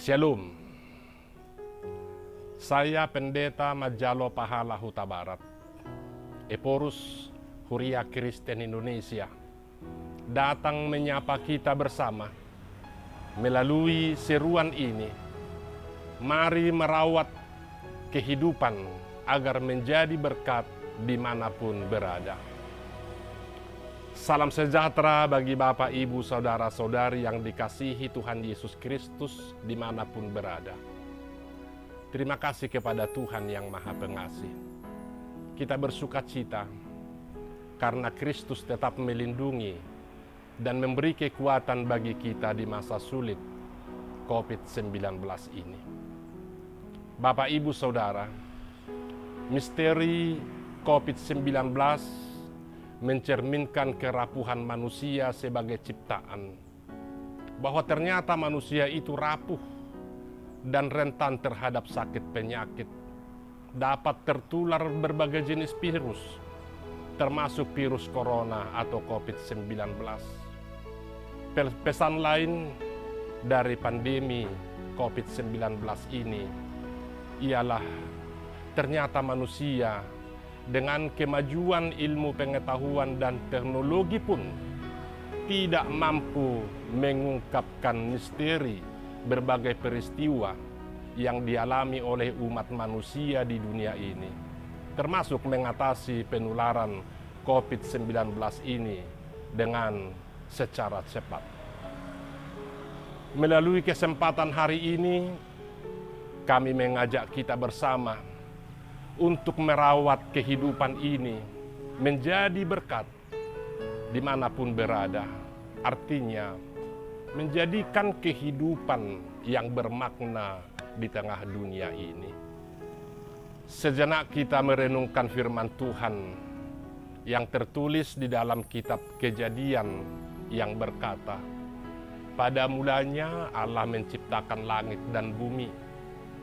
Shalom. Saya Pendeta Majalo Pahala Huta Barat, Eporus Huria Kristen Indonesia, datang menyapa kita bersama melalui seruan ini. Mari merawat kehidupan agar menjadi berkat dimanapun berada. Salam sejahtera bagi Bapak, Ibu, Saudara-saudari yang dikasihi Tuhan Yesus Kristus dimanapun berada. Terima kasih kepada Tuhan yang Maha Pengasih. Kita bersuka cita karena Kristus tetap melindungi dan memberi kekuatan bagi kita di masa sulit COVID-19 ini. Bapak, Ibu, Saudara, misteri COVID-19 mencerminkan kerapuhan manusia sebagai ciptaan, bahwa ternyata manusia itu rapuh dan rentan terhadap sakit penyakit, dapat tertular berbagai jenis virus, termasuk virus corona atau COVID-19. Pesan lain dari pandemi COVID-19 ini ialah ternyata manusia dengan kemajuan ilmu pengetahuan dan teknologi pun tidak mampu mengungkapkan misteri berbagai peristiwa yang dialami oleh umat manusia di dunia ini, termasuk mengatasi penularan COVID-19 ini dengan secara cepat. Melalui kesempatan hari ini, kami mengajak kita bersama untuk merawat kehidupan ini menjadi berkat dimanapun berada. Artinya, menjadikan kehidupan yang bermakna di tengah dunia ini. Sejenak kita merenungkan firman Tuhan yang tertulis di dalam kitab Kejadian yang berkata, "Pada mulanya Allah menciptakan langit dan bumi.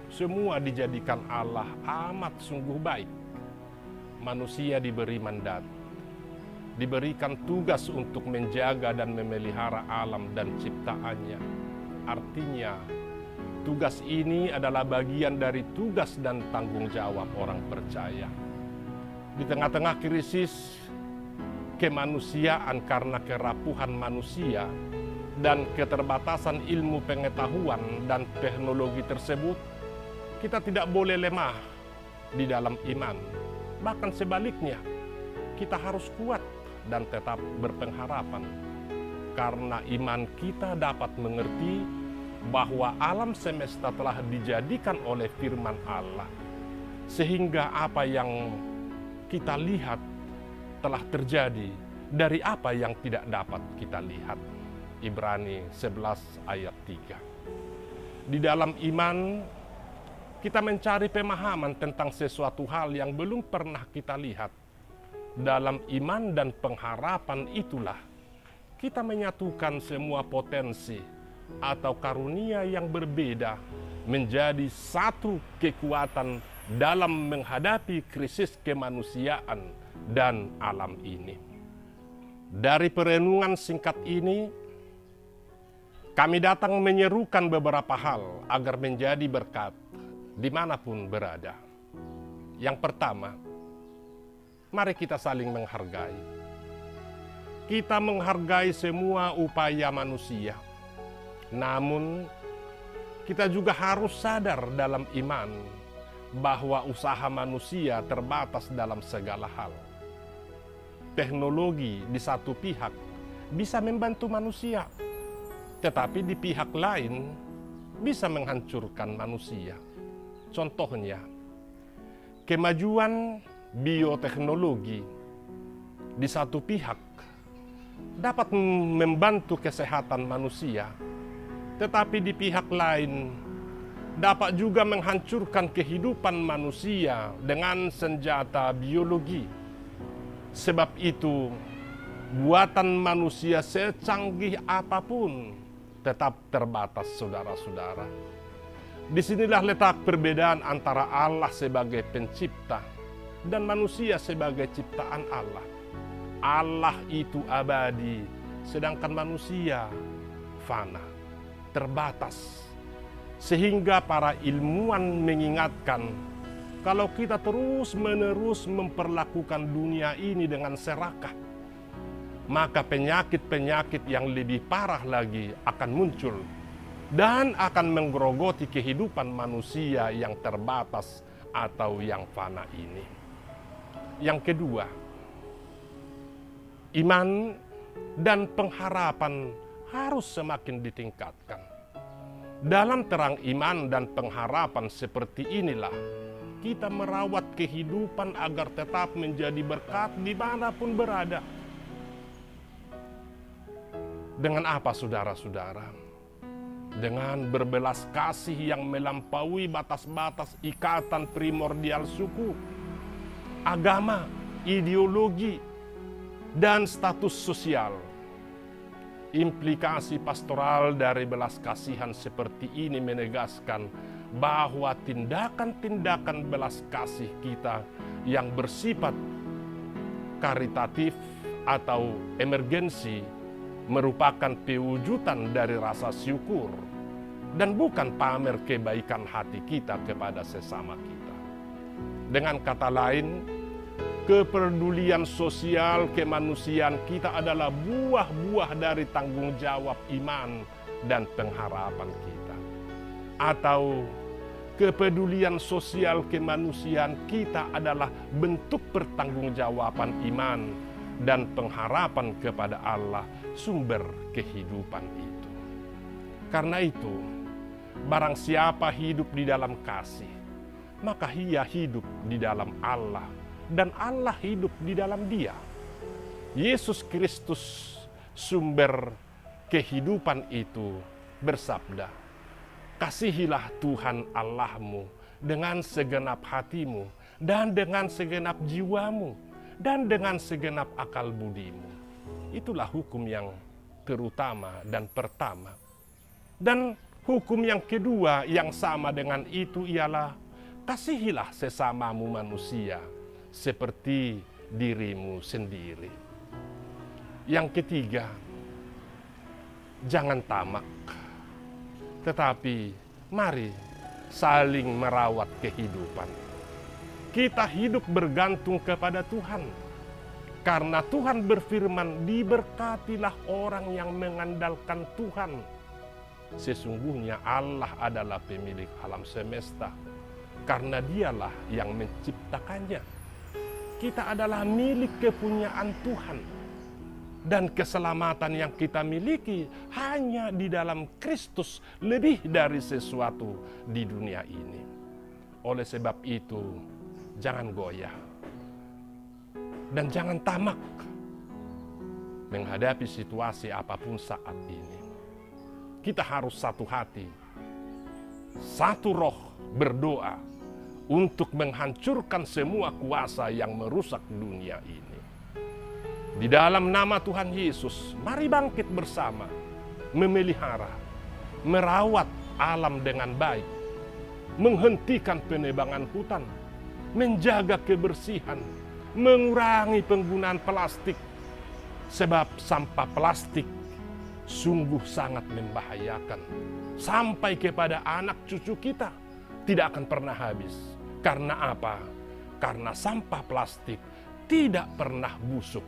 Semua dijadikan Allah amat sungguh baik. Manusia diberi mandat, diberikan tugas untuk menjaga dan memelihara alam dan ciptaannya." Artinya, tugas ini adalah bagian dari tugas dan tanggung jawab orang percaya. Di tengah-tengah krisis kemanusiaan karena kerapuhan manusia dan keterbatasan ilmu pengetahuan dan teknologi tersebut, kita tidak boleh lemah di dalam iman. Bahkan sebaliknya, kita harus kuat dan tetap berpengharapan. Karena iman kita dapat mengerti bahwa alam semesta telah dijadikan oleh firman Allah. Sehingga apa yang kita lihat telah terjadi dari apa yang tidak dapat kita lihat. Ibrani 11 ayat 3. Di dalam iman, kita mencari pemahaman tentang sesuatu hal yang belum pernah kita lihat. Dalam iman dan pengharapan itulah kita menyatukan semua potensi atau karunia yang berbeda menjadi satu kekuatan dalam menghadapi krisis kemanusiaan dan alam ini. Dari perenungan singkat ini, kami datang menyerukan beberapa hal agar menjadi berkat dimanapun berada. Yang pertama, mari kita saling menghargai. Kita menghargai semua upaya manusia. Namun, kita juga harus sadar dalam iman bahwa usaha manusia terbatas dalam segala hal. Teknologi di satu pihak bisa membantu manusia, tetapi di pihak lain bisa menghancurkan manusia. Contohnya, kemajuan bioteknologi di satu pihak dapat membantu kesehatan manusia, tetapi di pihak lain dapat juga menghancurkan kehidupan manusia dengan senjata biologi. Sebab itu, buatan manusia secanggih apapun tetap terbatas, saudara-saudara. Disinilah letak perbedaan antara Allah sebagai pencipta dan manusia sebagai ciptaan Allah. Allah itu abadi, sedangkan manusia fana, terbatas. Sehingga para ilmuwan mengingatkan, kalau kita terus-menerus memperlakukan dunia ini dengan serakah, maka penyakit-penyakit yang lebih parah lagi akan muncul dan akan menggerogoti kehidupan manusia yang terbatas atau yang fana ini. Yang kedua, iman dan pengharapan harus semakin ditingkatkan. Dalam terang iman dan pengharapan seperti inilah kita merawat kehidupan agar tetap menjadi berkat dimanapun berada. Dengan apa, saudara-saudara? Dengan berbelas kasih yang melampaui batas-batas ikatan primordial suku, agama, ideologi, dan status sosial. Implikasi pastoral dari belas kasihan seperti ini menegaskan bahwa tindakan-tindakan belas kasih kita yang bersifat karitatif atau emergensi merupakan pewujudan dari rasa syukur dan bukan pamer kebaikan hati kita kepada sesama kita. Dengan kata lain, kepedulian sosial kemanusiaan kita adalah buah-buah dari tanggung jawab iman dan pengharapan kita. Atau kepedulian sosial kemanusiaan kita adalah bentuk pertanggungjawaban iman dan pengharapan kepada Allah, sumber kehidupan itu. Karena itu, barang siapa hidup di dalam kasih, maka ia hidup di dalam Allah, dan Allah hidup di dalam dia. Yesus Kristus, sumber kehidupan itu, bersabda, "Kasihilah Tuhan Allahmu dengan segenap hatimu, dan dengan segenap jiwamu, dan dengan segenap akal budimu." Itulah hukum yang terutama dan pertama. Dan hukum yang kedua yang sama dengan itu ialah, kasihilah sesamamu manusia seperti dirimu sendiri. Yang ketiga, jangan tamak, tetapi mari saling merawat kehidupan. Kita hidup bergantung kepada Tuhan, karena Tuhan berfirman, "Diberkatilah orang yang mengandalkan Tuhan." Sesungguhnya Allah adalah pemilik alam semesta, karena dialah yang menciptakannya. Kita adalah milik kepunyaan Tuhan, dan keselamatan yang kita miliki hanya di dalam Kristus, lebih dari sesuatu di dunia ini. Oleh sebab itu, jangan goyah dan jangan tamak menghadapi situasi apapun saat ini. Kita harus satu hati, satu roh berdoa untuk menghancurkan semua kuasa yang merusak dunia ini. Di dalam nama Tuhan Yesus, mari bangkit bersama, memelihara, merawat alam dengan baik, menghentikan penebangan hutan, menjaga kebersihan, mengurangi penggunaan plastik, sebab sampah plastik sungguh sangat membahayakan. Sampai kepada anak cucu kita tidak akan pernah habis. Karena apa? Karena sampah plastik tidak pernah busuk.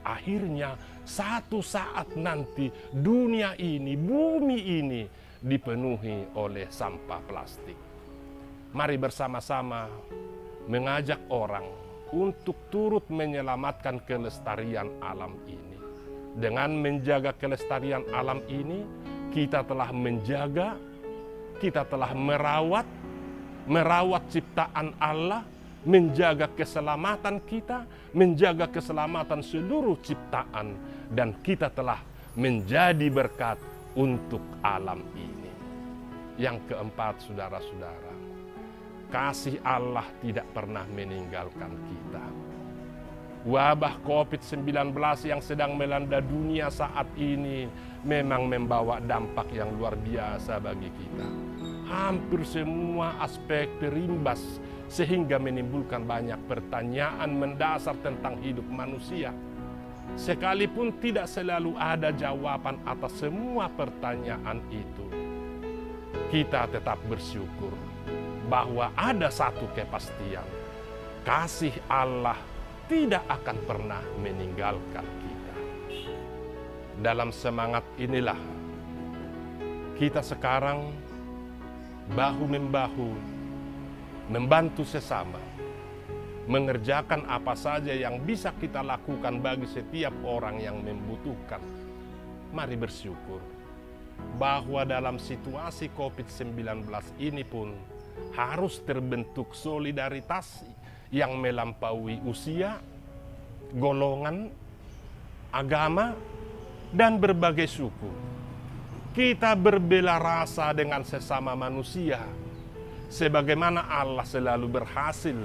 Akhirnya satu saat nanti dunia ini, bumi ini dipenuhi oleh sampah plastik. Mari bersama-sama mengajak orang untuk turut menyelamatkan kelestarian alam ini. Dengan menjaga kelestarian alam ini, kita telah menjaga, kita telah merawat ciptaan Allah, menjaga keselamatan kita, menjaga keselamatan seluruh ciptaan, dan kita telah menjadi berkat untuk alam ini. Yang keempat, saudara-saudara, kasih Allah tidak pernah meninggalkan kita. Wabah COVID-19 yang sedang melanda dunia saat ini memang membawa dampak yang luar biasa bagi kita. Hampir semua aspek terimbas, sehingga menimbulkan banyak pertanyaan mendasar tentang hidup manusia. Sekalipun tidak selalu ada jawaban atas semua pertanyaan itu. kita tetap bersyukur bahwa ada satu kepastian, kasih Allah tidak akan pernah meninggalkan kita. Dalam semangat inilah kita sekarang bahu-membahu membantu sesama, mengerjakan apa saja yang bisa kita lakukan bagi setiap orang yang membutuhkan. Mari bersyukur bahwa dalam situasi COVID-19 ini pun harus terbentuk solidaritas yang melampaui usia, golongan, agama, dan berbagai suku. Kita berbela rasa dengan sesama manusia, sebagaimana Allah selalu berhasil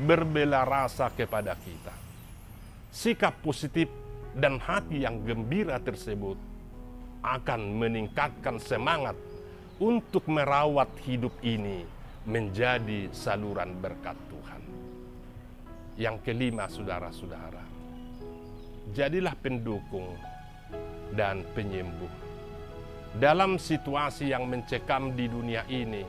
berbela rasa kepada kita. Sikap positif dan hati yang gembira tersebut akan meningkatkan semangat untuk merawat hidup ini menjadi saluran berkat Tuhan. Yang kelima, saudara-saudara, jadilah pendukung dan penyembuh. Dalam situasi yang mencekam di dunia ini,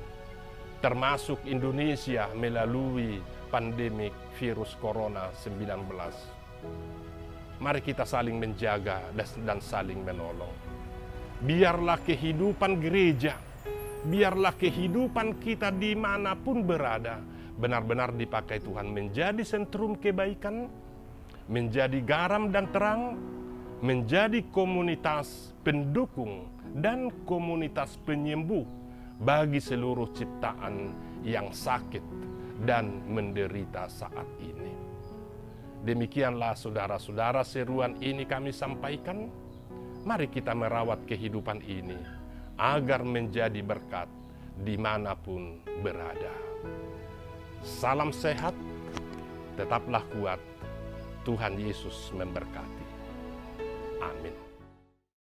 termasuk Indonesia melalui pandemi virus corona 19, mari kita saling menjaga dan saling menolong. Biarlah kehidupan gereja, biarlah kehidupan kita dimanapun berada, benar-benar dipakai Tuhan menjadi sentrum kebaikan, menjadi garam dan terang, menjadi komunitas pendukung dan komunitas penyembuh bagi seluruh ciptaan yang sakit dan menderita saat ini. Demikianlah saudara-saudara seruan ini kami sampaikan. Mari kita merawat kehidupan ini agar menjadi berkat dimanapun berada. Salam sehat, tetaplah kuat. Tuhan Yesus memberkati. Amin.